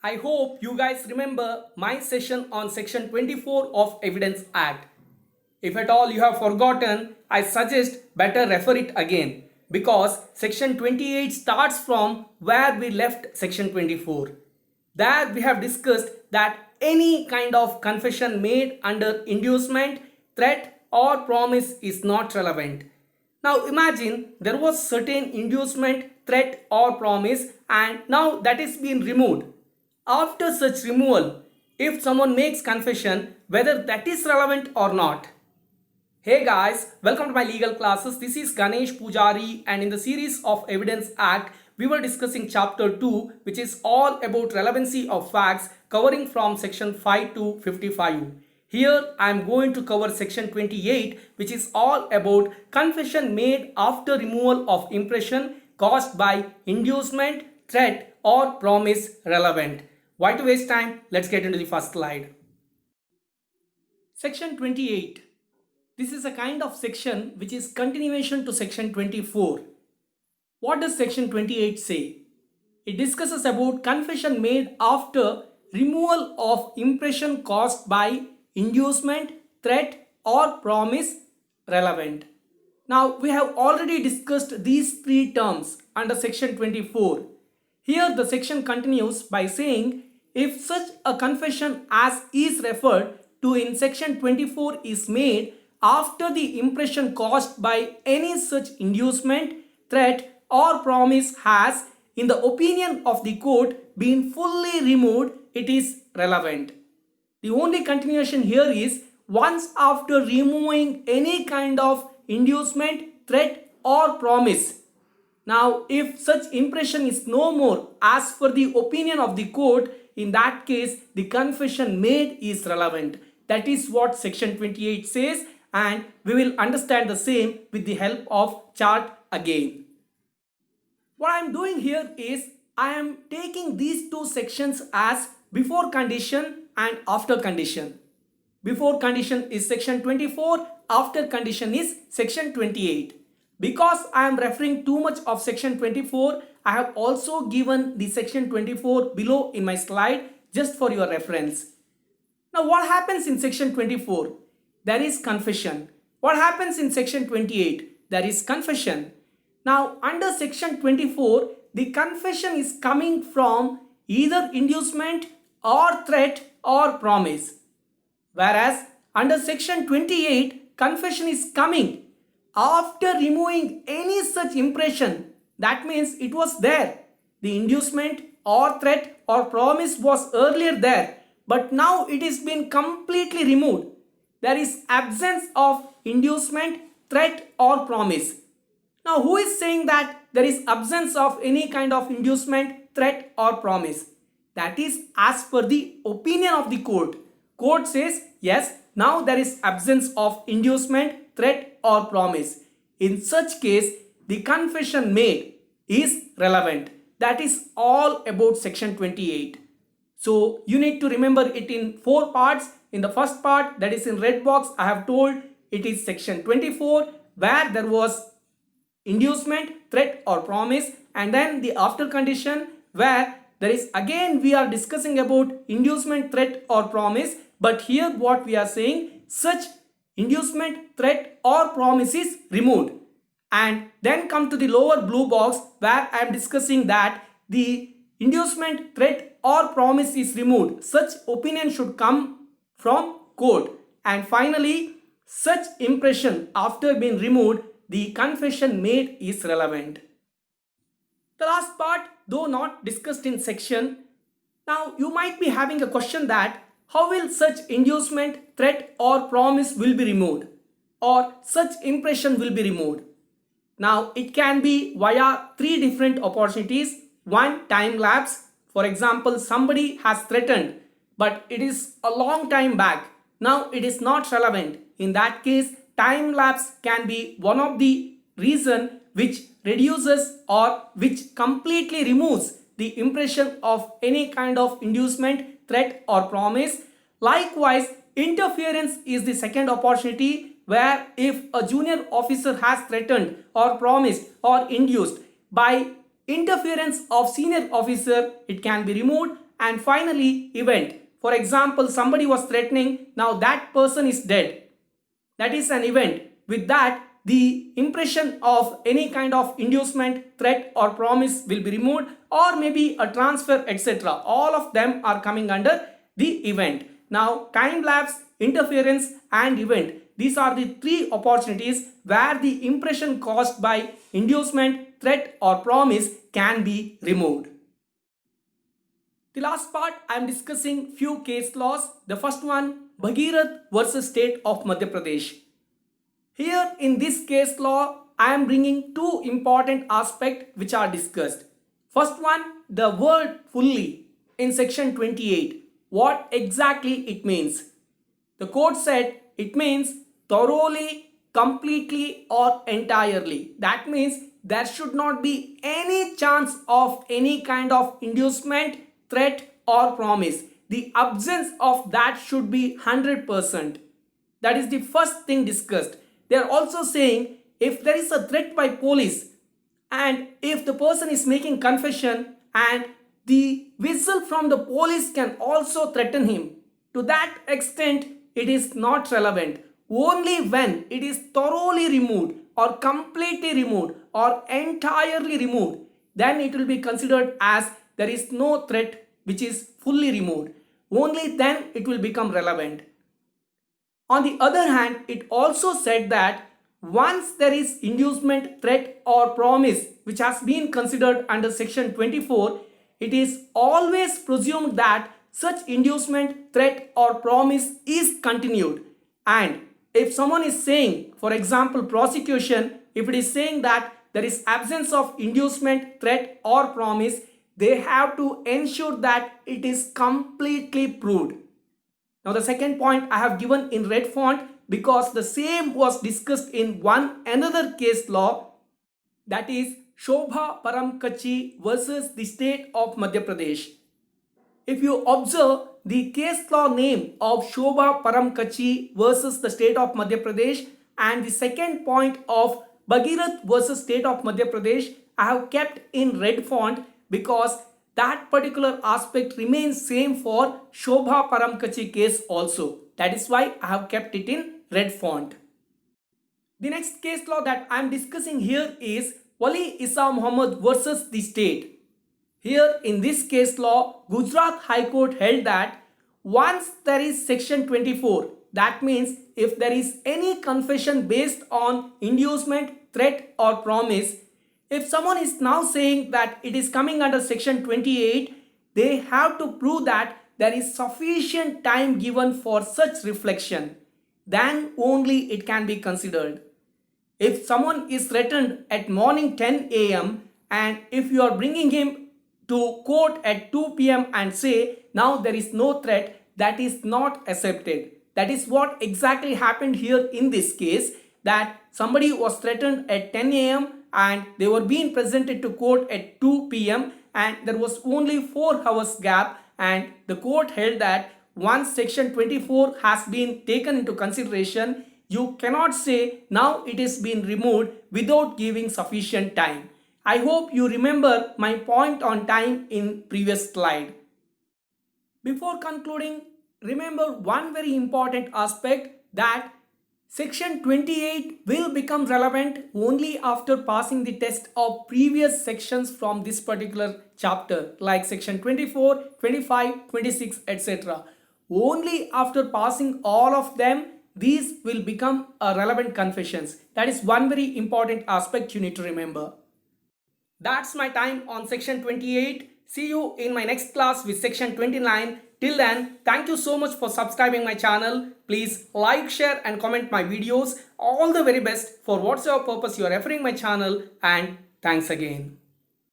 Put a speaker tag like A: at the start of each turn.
A: I hope you guys remember my session on section 24 of Evidence Act. If at all you have forgotten, I suggest better refer it again because section 28 starts from where we left section 24. There we have discussed that any kind of confession made under inducement, threat or promise is not relevant. Now imagine there was certain inducement, threat or promise and now that is being removed. After such removal, if someone makes confession, whether that is relevant or not. Hey guys, welcome to my legal classes. This is Ganesh Pujari and in the series of Evidence Act, we were discussing chapter 2 which is all about relevancy of facts covering from section 5 to 55. Here I am going to cover section 28 which is all about confession made after removal of impression caused by inducement, threat or promise relevant. Why to waste time? Let's get into the first slide. Section 28. This is a kind of section which is continuation to section 24. What does section 28 say? It discusses about confession made after removal of impression caused by inducement, threat or promise relevant. Now we have already discussed these three terms under section 24. Here the section continues by saying if such a confession as is referred to in section 24 is made after the impression caused by any such inducement, threat or promise has, in the opinion of the court, been fully removed, it is relevant. The only continuation here is once after removing any kind of inducement, threat or promise. Now, if such impression is no more as per the opinion of the court, in that case, the confession made is relevant. That is what section 28 says and we will understand the same with the help of chart again. What I am doing here is I am taking these two sections as before condition and after condition. Before condition is section 24, after condition is section 28. Because I am referring too much of section 24, I have also given the section 24 below in my slide just for your reference. Now what happens in section 24? There is confession. What happens in section 28? There is confession. Now under section 24, the confession is coming from either inducement or threat or promise. Whereas under section 28, confession is coming after removing any such impression. That means it was there. The inducement or threat or promise was earlier there, but now it is been completely removed. There is absence of inducement, threat or promise. Now who is saying that there is absence of any kind of inducement, threat or promise? That is as per the opinion of the court. Court says yes, now there is absence of inducement, threat or promise. In such case, the confession made is relevant. That is all about section 28. So you need to remember it in 4 parts. In the first part, that is in red box, I have told it is section 24 where there was inducement, threat or promise, and then the after condition where there is again we are discussing about inducement, threat or promise, but here what we are saying, such inducement, threat or promise is removed. And then come to the lower blue box where I am discussing that the inducement, threat or promise is removed. Such opinion should come from court. And finally, such impression after being removed, the confession made is relevant. The last part, though not discussed in section, now you might be having a question that how will such inducement, threat or promise will be removed or such impression will be removed. Now it can be via 3 different opportunities. One, time lapse. For example, somebody has threatened but it is a long time back. Now it is not relevant. In that case, time lapse can be one of the reason which reduces or which completely removes the impression of any kind of inducement, threat or promise. Likewise, interference is the second opportunity where if a junior officer has threatened or promised or induced by interference of senior officer, it can be removed. and finally event. For example, somebody was threatening, now that person is dead. That is an event. With that, the impression of any kind of inducement, threat or promise will be removed, or maybe a transfer, etc. All of them are coming under the event. Now, time lapse, interference and event. These are the three opportunities where the impression caused by inducement, threat or promise can be removed. The last part, I am discussing few case laws. The first one, Bhagirath versus State of Madhya Pradesh. Here in this case law, I am bringing two important aspects which are discussed. First one, the word fully in section 28. What exactly it means? The court said it means thoroughly, completely or entirely. That means there should not be any chance of any kind of inducement, threat or promise. The absence of that should be 100%. That is the first thing discussed. They are also saying if there is a threat by police and if the person is making confession and the whistle from the police can also threaten him, to that extent it is not relevant. Only when it is thoroughly removed or completely removed or entirely removed, then it will be considered as there is no threat which is fully removed. Only then it will become relevant. On the other hand, it also said that once there is inducement, threat or promise which has been considered under section 24, it is always presumed that such inducement, threat or promise is continued. And if someone is saying, for example, prosecution, if it is saying that there is absence of inducement, threat or promise, they have to ensure that it is completely proved. Now the second point I have given in red font because the same was discussed in another case law, that is Shobha Paramkachi versus the State of Madhya Pradesh. If you observe the case law name of Shobha Paramkachi versus the State of Madhya Pradesh and the second point of Bhagirath versus State of Madhya Pradesh, I have kept in red font because that particular aspect remains same for Shobha Paramkachi case also. That is why I have kept it in red font. The next case law that I am discussing here is Wali Isa Muhammad versus the state. Here in this case law, Gujarat High Court held that once there is section 24, that means if there is any confession based on inducement, threat or promise, if someone is now saying that it is coming under section 28, they have to prove that there is sufficient time given for such reflection. Then only it can be considered. If someone is threatened at morning 10 a.m. and if you are bringing him to court at 2 p.m. and say now there is no threat, that is not accepted. That is what exactly happened here in this case, that somebody was threatened at 10 a.m. and they were being presented to court at 2 p.m. and there was only 4 hours gap, and the court held that once section 24 has been taken into consideration, you cannot say now it is being removed without giving sufficient time. I hope you remember my point on time in previous slide. Before concluding, remember one very important aspect, that section 28 will become relevant only after passing the test of previous sections from this particular chapter, like section 24, 25, 26, etc. Only after passing all of them, these will become relevant confessions. That is one very important aspect you need to remember. That's my time on section 28. See you in my next class with section 29. Till then, thank you so much for subscribing my channel. Please like, share and comment my videos. All the very best for whatsoever purpose you are referring my channel, and thanks again.